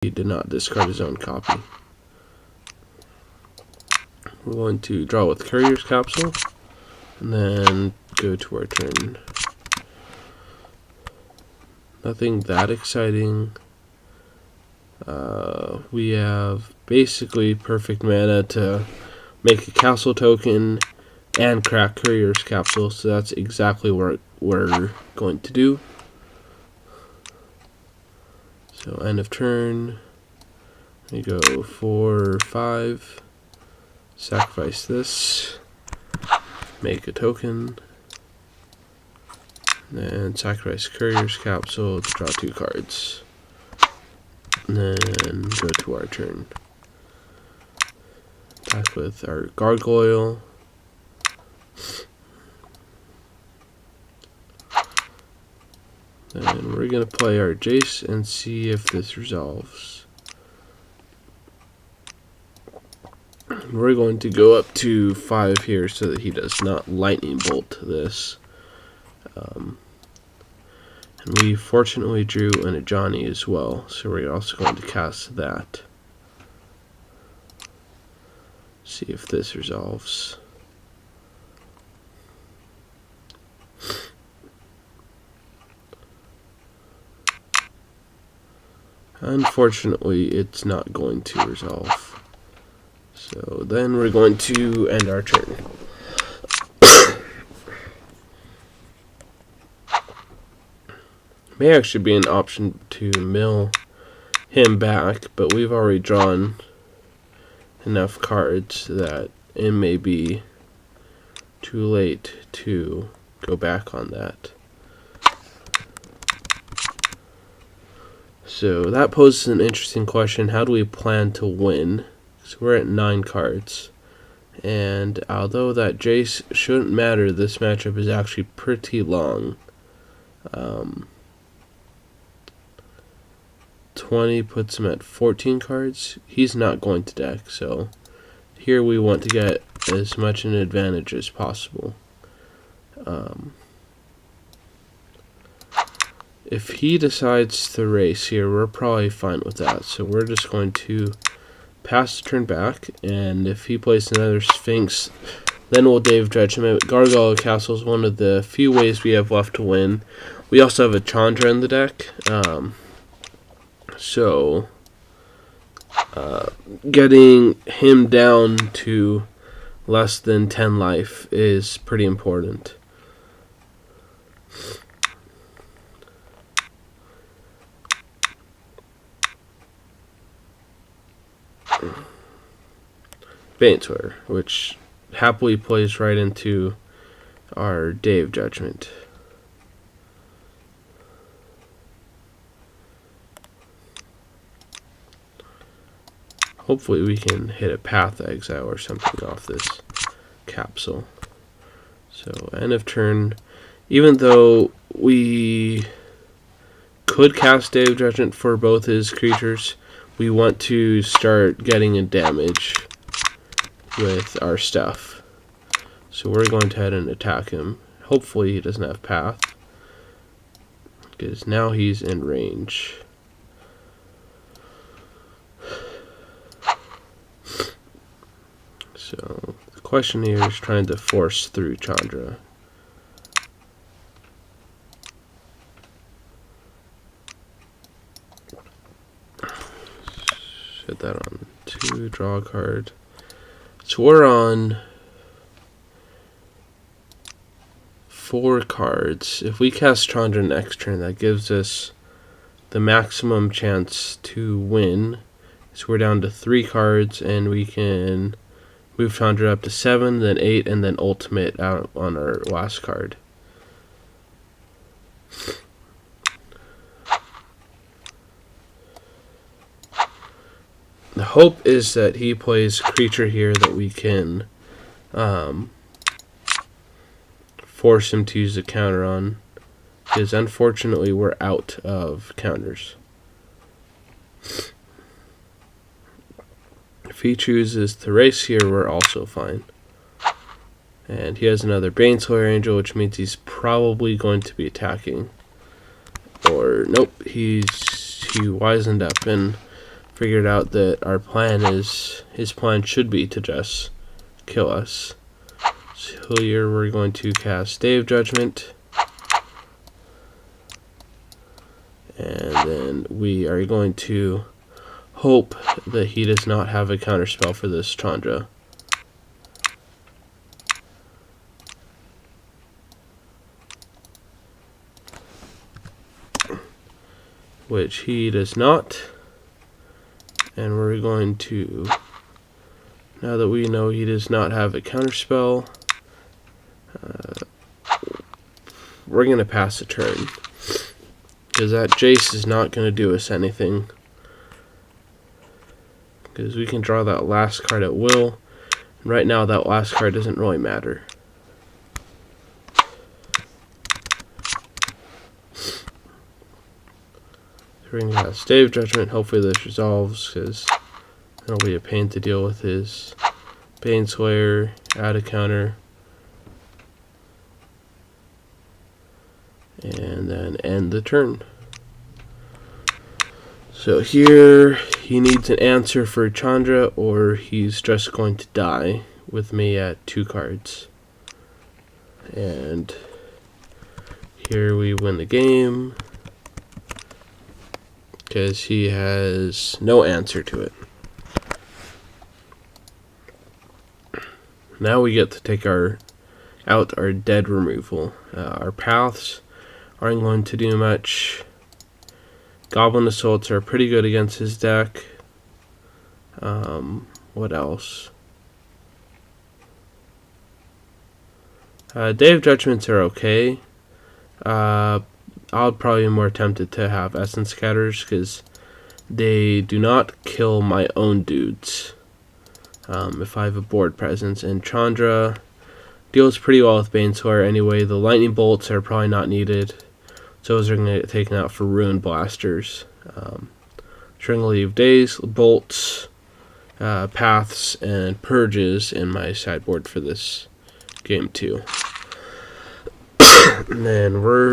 he did not discard his own copy. We're going to draw with Courier's Capsule, and then go to our turn. Nothing that exciting. We have basically perfect mana to make a castle token and crack Courier's Capsule, so that's exactly what we're going to do. So end of turn, we go 4, 5, sacrifice this, make a token, and sacrifice Courier's Capsule to draw 2 cards. And then go to our turn. Attack with our Gargoyle. And we're going to play our Jace and see if this resolves. We're going to go up to 5 here so that he does not lightning bolt this. And we fortunately drew an Ajani as well, so we're also going to cast that. See if this resolves. Unfortunately, it's not going to resolve. So then we're going to end our turn. May actually be an option to mill him back, but we've already drawn enough cards that it may be too late to go back on that. So that poses an interesting question. How do we plan to win? So we're at 9 cards. And although that Jace shouldn't matter, this matchup is actually pretty long. 20 puts him at 14 cards. He's not going to deck, so here we want to get as much an advantage as possible. If he decides to race here, we're probably fine with that. So we're just going to pass the turn back, and if he plays another Sphinx, then we'll Dave Judgment. Gargoyle Castle is one of the few ways we have left to win. We also have a Chandra in the deck. So getting him down to less than 10 life is pretty important. Banter, which happily plays right into our Day of Judgment. Hopefully we can hit a Path Exile or something off this capsule. So end of turn. Even though we could cast Day of Judgment for both his creatures, we want to start getting a damage with our stuff. So we're going to head and attack him. Hopefully he doesn't have Path, because now he's in range. So the question here is trying to force through Chandra. Set that on 2, draw a card. So we're on 4 cards. If we cast Chandra next turn, that gives us the maximum chance to win. So we're down to 3 cards, and we can move Chandra up to 7, then 8, and then ultimate out on our last card. The hope is that he plays creature here that we can force him to use a counter on, because unfortunately we're out of counters. If he chooses to race here, we're also fine. And he has another Baneslayer Angel, which means he's probably going to be attacking. Or, nope, he wisened up. And figured out that our plan is, his plan should be to just kill us. So here we're going to cast Day of Judgment, and then we are going to hope that he does not have a counterspell for this Chandra. Which he does not. And we're going to, now that we know he does not have a counterspell, we're going to pass a turn. Because that Jace is not going to do us anything. Because we can draw that last card at will. And right now that last card doesn't really matter. We're going to have Day of Judgment. Hopefully this resolves, because it'll be a pain to deal with his Baneslayer, add a counter, and then end the turn. So here he needs an answer for Chandra, or he's just going to die with me at 2 cards. And here we win the game, because he has no answer to it. Now we get to take out our dead removal. Our paths aren't going to do much. Goblin Assaults are pretty good against his deck. What else? Day of Judgments are okay. I'll probably be more tempted to have Essence Scatters, because they do not kill my own dudes if I have a board presence. And Chandra deals pretty well with Baneslayer anyway. The Lightning Bolts are probably not needed. So those are going to get taken out for Ruin Blasters. Trying to leave Days, Bolts, Paths, and Purges in my sideboard for this game too. And then we're